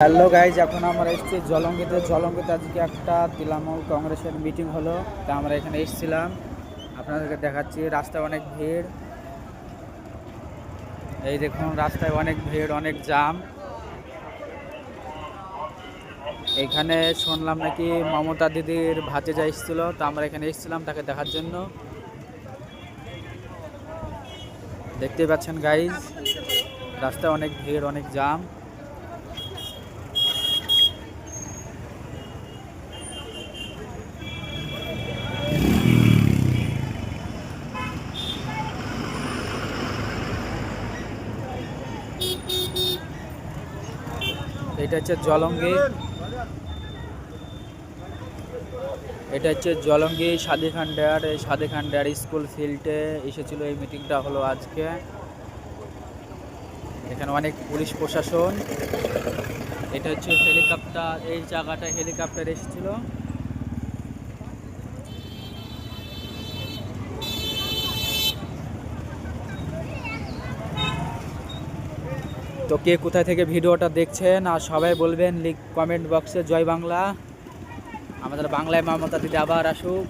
Hello guys, এখন আমরা এসেছি জলঙ্গিতে আজকে একটা তৃণমূল কংগ্রেসের মিটিং হলো। তা আমরা এখানে এসেছিলাম, আপনাদেরকে দেখাচ্ছি। রাস্তায় অনেক ভিড়, এই দেখুন রাস্তায় অনেক ভিড়, অনেক জ্যাম। এখানে শুনলাম নাকি মমতা দিদির ভাতিজা এসেছিল, তা আমরা এখানে এসেছিলাম তাকে দেখার জন্য। দেখতেই পাচ্ছেন গাইজ, রাস্তায় অনেক ভিড়, অনেক জ্যাম। এটা হচ্ছে জলঙ্গি, এটা হচ্ছে জলঙ্গি সাদি খান ডেয়ার। এই সাদি খান ডেয়ার স্কুল ফিল্ডে এসেছিল, এই মিটিংটা হলো আজকে। এখানে অনেক পুলিশ প্রশাসন। এটা হচ্ছে হেলিকপ্টার, এই জায়গাটা হেলিকপ্টার এসেছিল। তো কে কোথায় থেকে ভিডিওটা দেখছেন আর সবাই বলবেন কমেন্ট বক্সে জয় বাংলা। আমাদের বাংলায় মমতা দিদি আবার আসুক।